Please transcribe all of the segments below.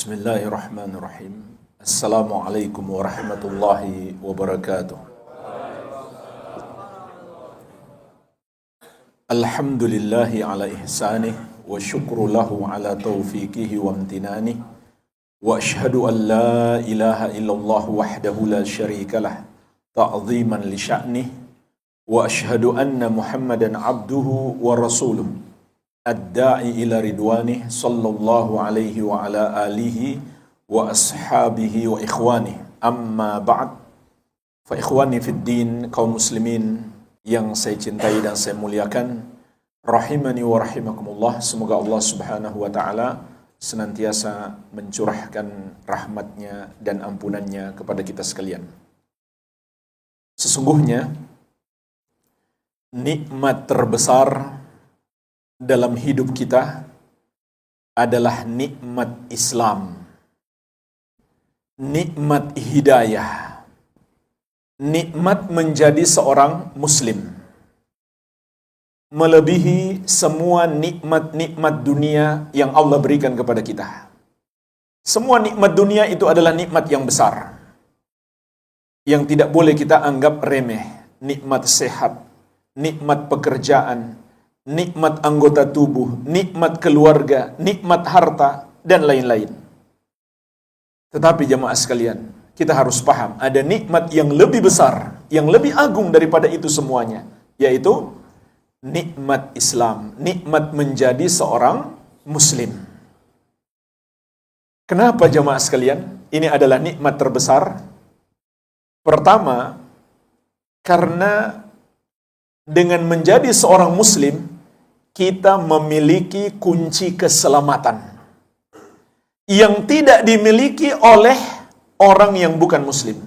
Bismillahirrahmanirrahim. Assalamualaikum warahmatullahi wabarakatuh. Alhamdulillahi ala ihsanih wa syukru lahu ala taufiqihi wa amtinanih wa ashhadu an la ilaha illallah wahdahu la syarika lah ta'ziman li sya'nih wa ashhadu anna Muhammadan abduhu wa rasuluh ad-da'i ila ridwanih sallallahu alaihi wa ala alihi wa ashabihi wa ikhwanih. Amma ba'd. Fa ikhwani fid din, kaum muslimin yang saya cintai dan saya muliakan, rahimani wa rahimakumullah. Semoga Allah Subhanahu wa taala senantiasa mencurahkan rahmatnya dan ampunannya kepada kita sekalian. Sesungguhnya nikmat terbesar dalam hidup kita adalah nikmat Islam, nikmat hidayah, nikmat menjadi seorang muslim, melebihi semua nikmat-nikmat dunia yang Allah berikan kepada kita. Semua nikmat dunia itu adalah nikmat yang besar, yang tidak boleh kita anggap remeh. Nikmat sehat, nikmat pekerjaan, nikmat anggota tubuh, nikmat keluarga, nikmat harta, dan lain-lain. Tetapi jamaah sekalian, kita harus paham, ada nikmat yang lebih besar, yang lebih agung daripada itu semuanya, yaitu nikmat Islam, nikmat menjadi seorang muslim. Kenapa jamaah sekalian? Ini adalah nikmat terbesar. Pertama, karena dengan menjadi seorang muslim, kita memiliki kunci keselamatan yang tidak dimiliki oleh orang yang bukan muslim,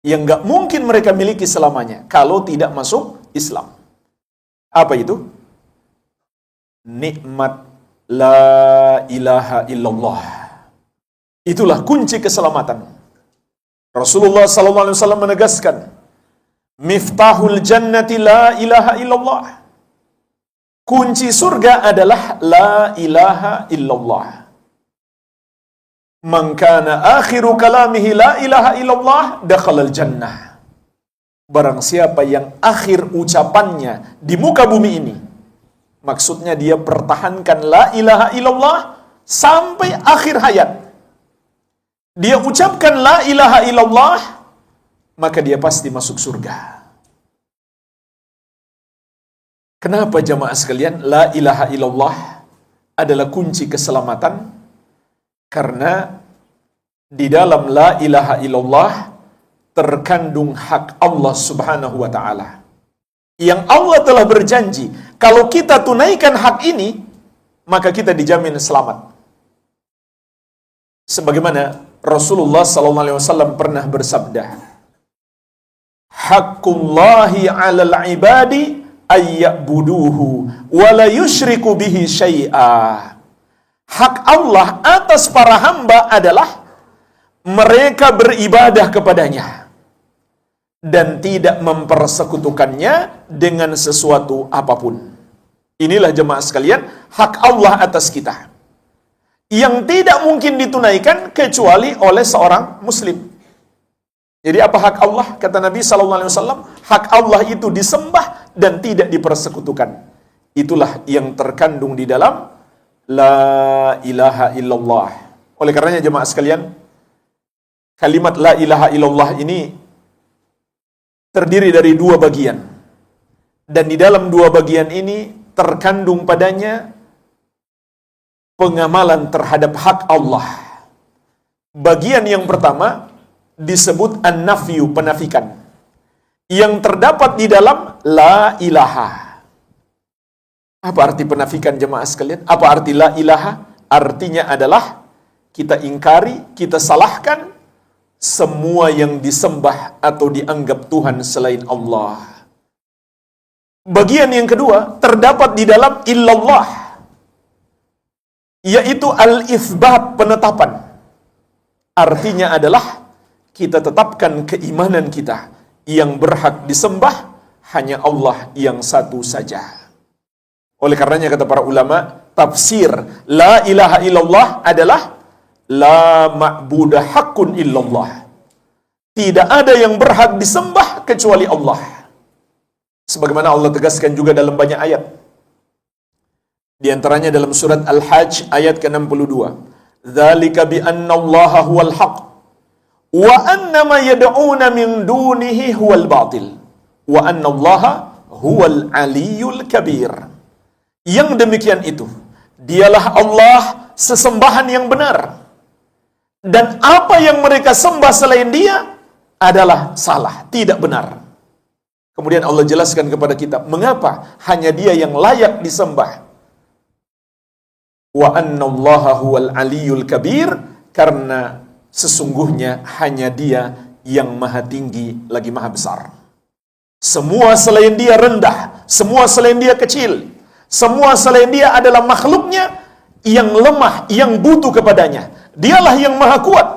yang gak mungkin mereka miliki selamanya kalau tidak masuk Islam. Apa itu? Nikmat la ilaha illallah. Itulah kunci keselamatan. Rasulullah SAW menegaskan, miftahul jannati la ilaha illallah. Kunci surga adalah la ilaha illallah. Man kana akhiru kalamihi la ilaha illallah dakhalal jannah. Barang siapa yang akhir ucapannya di muka bumi ini, maksudnya dia pertahankan la ilaha illallah sampai akhir hayat, dia ucapkan la ilaha illallah, maka dia pasti masuk surga. Kenapa jamaah sekalian la ilaha illallah adalah kunci keselamatan? Karena di dalam la ilaha illallah terkandung hak Allah Subhanahu wa taala, yang Allah telah berjanji kalau kita tunaikan hak ini, maka kita dijamin selamat. Sebagaimana Rasulullah SAW pernah bersabda, Haqqullahi 'alal 'ibadi ayya'buduhu wa la yusyriku bihi syai'a. Hak Allah atas para hamba adalah mereka beribadah kepadanya dan tidak mempersekutukannya dengan sesuatu apapun. Inilah jemaah sekalian, hak Allah atas kita, yang tidak mungkin ditunaikan kecuali oleh seorang muslim. Jadi apa hak Allah? Kata Nabi SAW, hak Allah itu disembah dan tidak dipersekutukan. Itulah yang terkandung di dalam la ilaha illallah. Oleh karenanya jemaah sekalian, kalimat la ilaha illallah ini terdiri dari dua bagian. Dan di dalam dua bagian ini terkandung padanya pengamalan terhadap hak Allah. Bagian yang pertama disebut an-nafyu, penafikan, yang terdapat di dalam la ilaha. Apa arti penafikan jemaah sekalian? Apa arti la ilaha? Artinya adalah kita ingkari, kita salahkan semua yang disembah atau dianggap Tuhan selain Allah. Bagian yang kedua terdapat di dalam illallah, yaitu al-itsbat, penetapan. Artinya adalah kita tetapkan keimanan kita, yang berhak disembah hanya Allah yang satu saja. Oleh karenanya kata para ulama, tafsir la ilaha illallah adalah la ma'budu haqqun illallah. Tidak ada yang berhak disembah kecuali Allah. Sebagaimana Allah tegaskan juga dalam banyak ayat. Di antaranya dalam surat Al-Hajj ayat ke-62. Dzalika bi anna Allaha huwal haqq wa anna ma yad'una min dunihi huwal batil wa anna Allaha huwal aliyyul kabir. Yang demikian itu, dialah Allah sesembahan yang benar. Dan apa yang mereka sembah selain Dia adalah salah, tidak benar. Kemudian Allah jelaskan kepada kita, mengapa hanya Dia yang layak disembah. Wa anna Allaha huwal aliyyul kabir, karena sesungguhnya hanya Dia yang maha tinggi lagi maha besar. Semua selain Dia rendah, semua selain Dia kecil, semua selain Dia adalah makhluknya yang lemah, yang butuh kepadanya. Dialah yang maha kuat,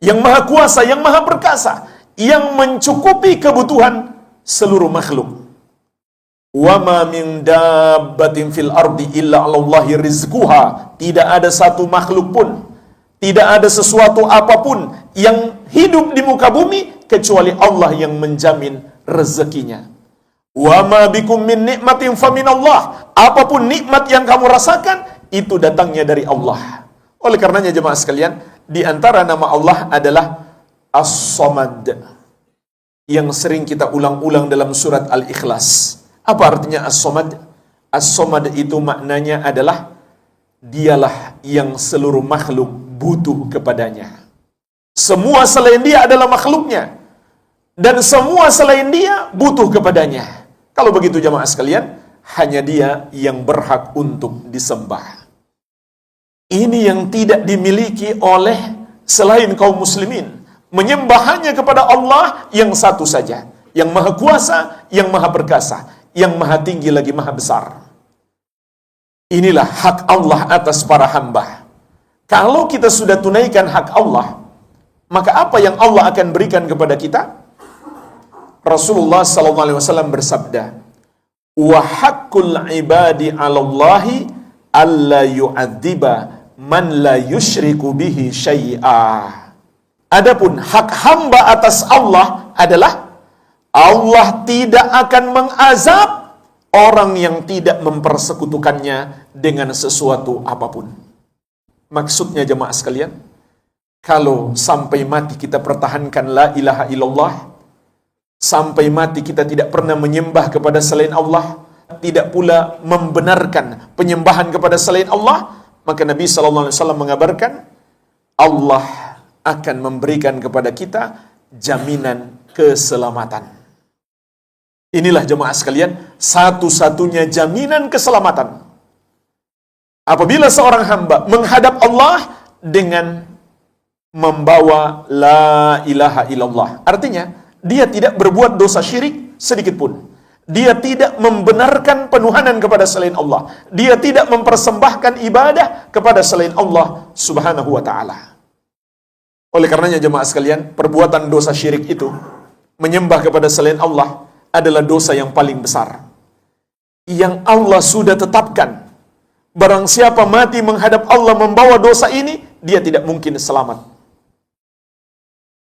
yang maha kuasa, yang maha perkasa, yang mencukupi kebutuhan seluruh makhluk. Wa ma min dabbatin fil ardi illa 'alallahi rizquha. Tidak ada satu makhluk pun, tidak ada sesuatu apapun yang hidup di muka bumi kecuali Allah yang menjamin rezekinya. Wa ma bikum min nikmatin faminallah. Apapun nikmat yang kamu rasakan itu datangnya dari Allah. Oleh karenanya jemaah sekalian, di antara nama Allah adalah As-Samad, yang sering kita ulang-ulang dalam surat Al-Ikhlas. Apa artinya As-Samad? As-Samad itu maknanya adalah Dialah yang seluruh makhluk butuh kepadanya. Semua selain Dia adalah makhluknya, dan semua selain Dia butuh kepadanya. Kalau begitu jemaah sekalian, hanya Dia yang berhak untuk disembah. Ini yang tidak dimiliki oleh selain kaum muslimin. Menyembah hanya kepada Allah yang satu saja, yang maha kuasa, yang maha perkasa, yang maha tinggi lagi maha besar. Inilah hak Allah atas para hamba. Kalau kita sudah tunaikan hak Allah, maka apa yang Allah akan berikan kepada kita? Rasulullah SAW bersabda, wa haqqul ibadi 'alallahi alla yu'adziba man la yusyriku bihi syai'a. Adapun hak hamba atas Allah adalah Allah tidak akan mengazab orang yang tidak mempersekutukannya dengan sesuatu apapun. Maksudnya jemaah sekalian, kalau sampai mati kita pertahankan la ilaha illallah, sampai mati kita tidak pernah menyembah kepada selain Allah, tidak pula membenarkan penyembahan kepada selain Allah, maka Nabi SAW mengabarkan Allah akan memberikan kepada kita jaminan keselamatan. Inilah jemaah sekalian, satu-satunya jaminan keselamatan. Apabila seorang hamba menghadap Allah dengan membawa la ilaha illallah, artinya dia tidak berbuat dosa syirik sedikit pun. Dia tidak membenarkan penuhanan kepada selain Allah. Dia tidak mempersembahkan ibadah kepada selain Allah Subhanahu wa ta'ala. Oleh karenanya jemaah sekalian, perbuatan dosa syirik itu, menyembah kepada selain Allah, adalah dosa yang paling besar, yang Allah sudah tetapkan. Barang siapa mati menghadap Allah membawa dosa ini, dia tidak mungkin selamat.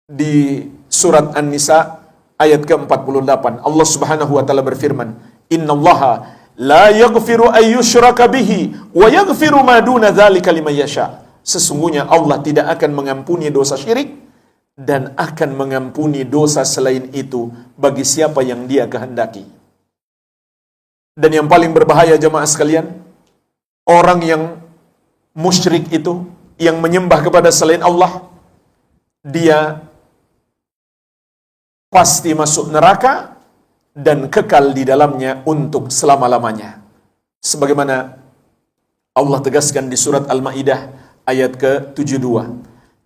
Di surat An-Nisa ayat ke-48, Allah Subhanahu wa taala berfirman, "Innallaha la yaghfiru ayyushraka bihi wa yaghfiru ma duna dzalika liman yasha." Sesungguhnya Allah tidak akan mengampuni dosa syirik dan akan mengampuni dosa selain itu bagi siapa yang Dia kehendaki. Dan yang paling berbahaya jemaah sekalian, orang yang musyrik itu, yang menyembah kepada selain Allah, dia pasti masuk neraka dan kekal di dalamnya untuk selama-lamanya. Sebagaimana Allah tegaskan di surat Al-Maidah ayat ke-72,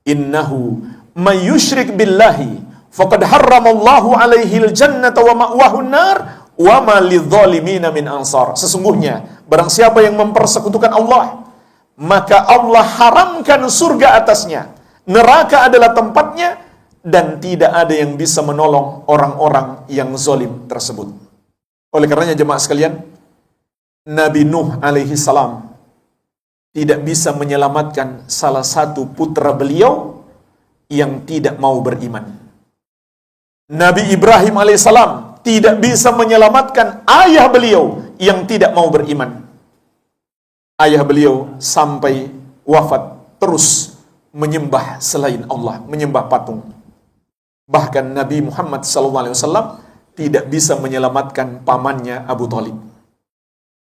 "Innahu may yusyrik billahi faqad harramallahu alaihi al-jannata wa ma'wahu an-nar wa ma lidh-dhalimina min ansar." Sesungguhnya barang siapa yang mempersekutukan Allah, maka Allah haramkan surga atasnya, neraka adalah tempatnya, dan tidak ada yang bisa menolong orang-orang yang zalim tersebut. Oleh karenanya jemaah sekalian, Nabi Nuh alaihi salam tidak bisa menyelamatkan salah satu putra beliau yang tidak mau beriman. Nabi Ibrahim alaihissalam tidak bisa menyelamatkan ayah beliau yang tidak mau beriman. Ayah beliau sampai wafat terus menyembah selain Allah, menyembah patung. Bahkan Nabi Muhammad SAW tidak bisa menyelamatkan pamannya Abu Thalib.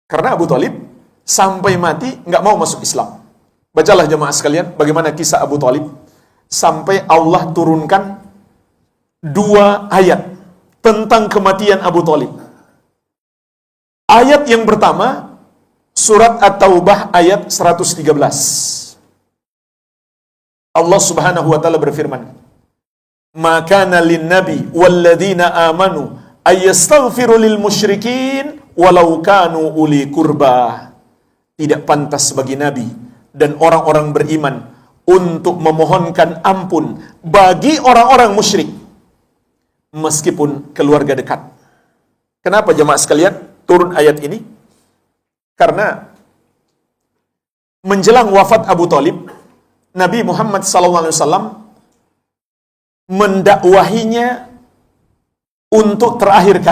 Karena Abu Thalib sampai mati nggak mau masuk Islam. Bacalah jemaah sekalian bagaimana kisah Abu Thalib sampai Allah turunkan 2 ayat tentang kematian Abu Thalib. Ayat yang pertama surat At-Taubah ayat 113. Allah Subhanahu wa taala berfirman, "Maka lin nabi walladzina amanu ayastaghfiru lil musyrikin walau kanu uli kurba." Tidak pantas bagi nabi dan orang-orang beriman untuk memohonkan ampun bagi orang-orang musyrik meskipun keluarga dekat. Kenapa jemaah sekalian turun ayat ini? Karena menjelang wafat Abu Thalib, Nabi Muhammad SAW mendakwahinya untuk terakhir kali.